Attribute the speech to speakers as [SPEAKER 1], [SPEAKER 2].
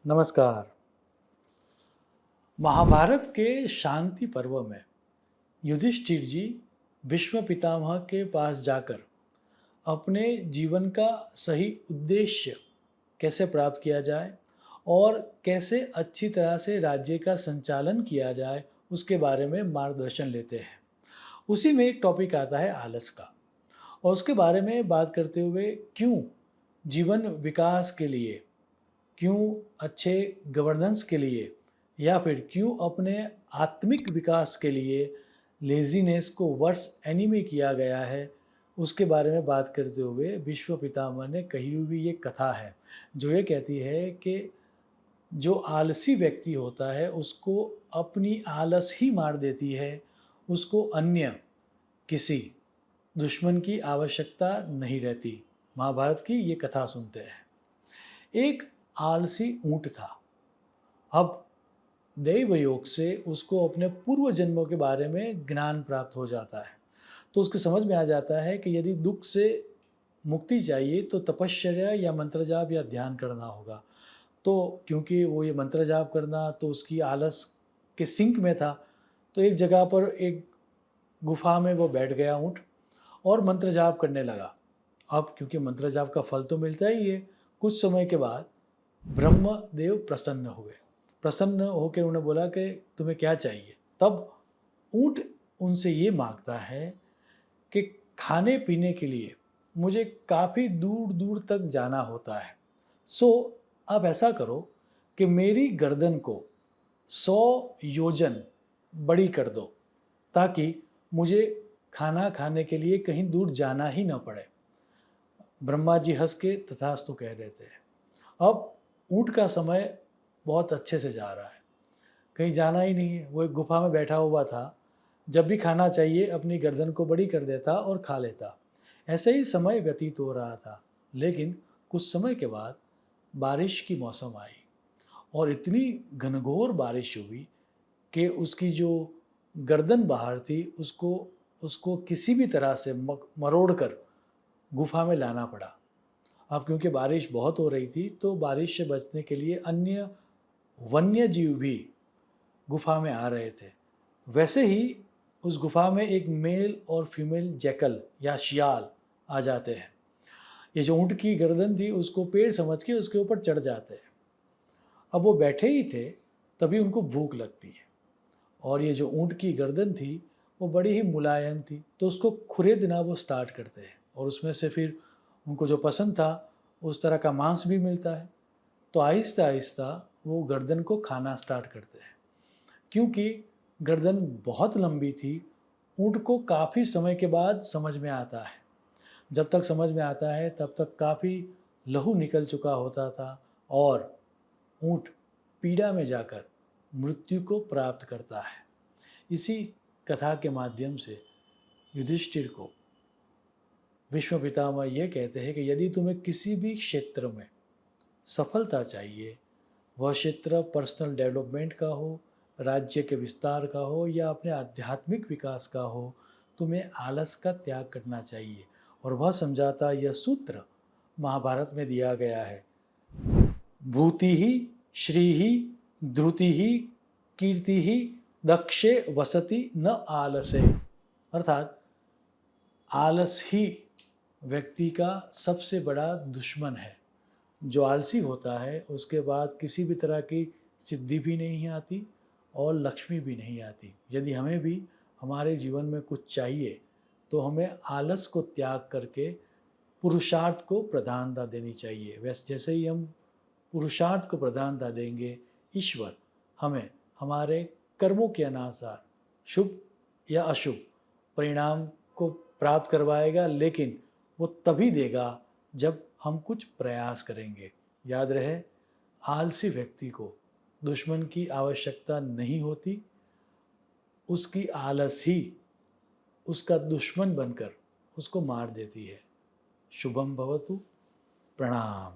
[SPEAKER 1] नमस्कार। महाभारत के शांति पर्व में युधिष्ठिर जी भीष्म पितामह के पास जाकर अपने जीवन का सही उद्देश्य कैसे प्राप्त किया जाए और कैसे अच्छी तरह से राज्य का संचालन किया जाए उसके बारे में मार्गदर्शन लेते हैं। उसी में एक टॉपिक आता है आलस का, और उसके बारे में बात करते हुए क्यों जीवन विकास के लिए, क्यों अच्छे गवर्नेंस के लिए, या फिर क्यों अपने आत्मिक विकास के लिए लेज़ीनेस को वर्स एनीमी किया गया है, उसके बारे में बात करते हुए विश्व पितामह ने कही हुई ये कथा है, जो ये कहती है कि जो आलसी व्यक्ति होता है उसको अपनी आलस ही मार देती है, उसको अन्य किसी दुश्मन की आवश्यकता नहीं रहती। महाभारत की ये कथा सुनते हैं। एक आलसी ऊँट था। अब दैव योग से उसको अपने पूर्व जन्मों के बारे में ज्ञान प्राप्त हो जाता है। तो उसको समझ में आ जाता है कि यदि दुख से मुक्ति चाहिए तो तपश्चर्या या मंत्र जाप या ध्यान करना होगा। तो क्योंकि वो ये मंत्र जाप करना तो उसकी आलस के सिंक में था, तो एक जगह पर एक गुफा में वो बैठ गया ऊँट और मंत्र जाप करने लगा। अब क्योंकि मंत्र जाप का फल तो मिलता ही है, कुछ समय के बाद ब्रह्मदेव प्रसन्न हुए। प्रसन्न होकर उन्हें बोला कि तुम्हें क्या चाहिए। तब ऊँट उनसे ये मांगता है कि खाने पीने के लिए मुझे काफ़ी दूर दूर तक जाना होता है। सो आप ऐसा करो कि मेरी गर्दन को 100 योजन बड़ी कर दो, ताकि मुझे खाना खाने के लिए कहीं दूर जाना ही ना पड़े। ब्रह्मा जी हंस के तथास्तु कह देते हैं। अब ऊँट का समय बहुत अच्छे से जा रहा है, कहीं जाना ही नहीं है, वो एक गुफा में बैठा हुआ था। जब भी खाना चाहिए अपनी गर्दन को बड़ी कर देता और खा लेता। ऐसे ही समय व्यतीत हो रहा था, लेकिन कुछ समय के बाद बारिश की मौसम आई और इतनी घनघोर बारिश हुई कि उसकी जो गर्दन बाहर थी उसको उसको किसी भी तरह से मरोड़ कर गुफा में लाना पड़ा। अब क्योंकि बारिश बहुत हो रही थी तो बारिश से बचने के लिए अन्य वन्य जीव भी गुफा में आ रहे थे। वैसे ही उस गुफा में एक मेल और फीमेल जैकल या शियाल आ जाते हैं। ये जो ऊँट की गर्दन थी उसको पेड़ समझ के उसके ऊपर चढ़ जाते हैं। अब वो बैठे ही थे, तभी उनको भूख लगती है, और ये जो ऊँट की गर्दन थी वो बड़ी ही मुलायम थी, तो उसको खुरेदना वो स्टार्ट करते हैं और उसमें से फिर उनको जो पसंद था उस तरह का मांस भी मिलता है। तो आहिस्ता आहिस्ता वो गर्दन को खाना स्टार्ट करते हैं। क्योंकि गर्दन बहुत लंबी थी, ऊँट को काफ़ी समय के बाद समझ में आता है। जब तक समझ में आता है तब तक काफ़ी लहू निकल चुका होता था और ऊँट पीड़ा में जाकर मृत्यु को प्राप्त करता है। इसी कथा के माध्यम से युधिष्ठिर को भीष्म पितामह ये कहते हैं कि यदि तुम्हें किसी भी क्षेत्र में सफलता चाहिए, वह क्षेत्र पर्सनल डेवलपमेंट का हो, राज्य के विस्तार का हो या अपने आध्यात्मिक विकास का हो, तुम्हें आलस का त्याग करना चाहिए। और वह समझाता यह सूत्र महाभारत में दिया गया है। भूति ही श्री ही ध्रुति ही कीर्ति ही दक्षे वसति न आलसे। अर्थात आलस ही व्यक्ति का सबसे बड़ा दुश्मन है। जो आलसी होता है उसके बाद किसी भी तरह की सिद्धि भी नहीं आती और लक्ष्मी भी नहीं आती। यदि हमें भी हमारे जीवन में कुछ चाहिए तो हमें आलस को त्याग करके पुरुषार्थ को प्रधानता देनी चाहिए। वैसे जैसे ही हम पुरुषार्थ को प्रधानता देंगे, ईश्वर हमें हमारे कर्मों के अनुसार शुभ या अशुभ परिणाम को प्राप्त करवाएगा, लेकिन वो तभी देगा जब हम कुछ प्रयास करेंगे। याद रहे, आलसी व्यक्ति को दुश्मन की आवश्यकता नहीं होती, उसकी आलस ही उसका दुश्मन बनकर उसको मार देती है। शुभम भवतु। प्रणाम।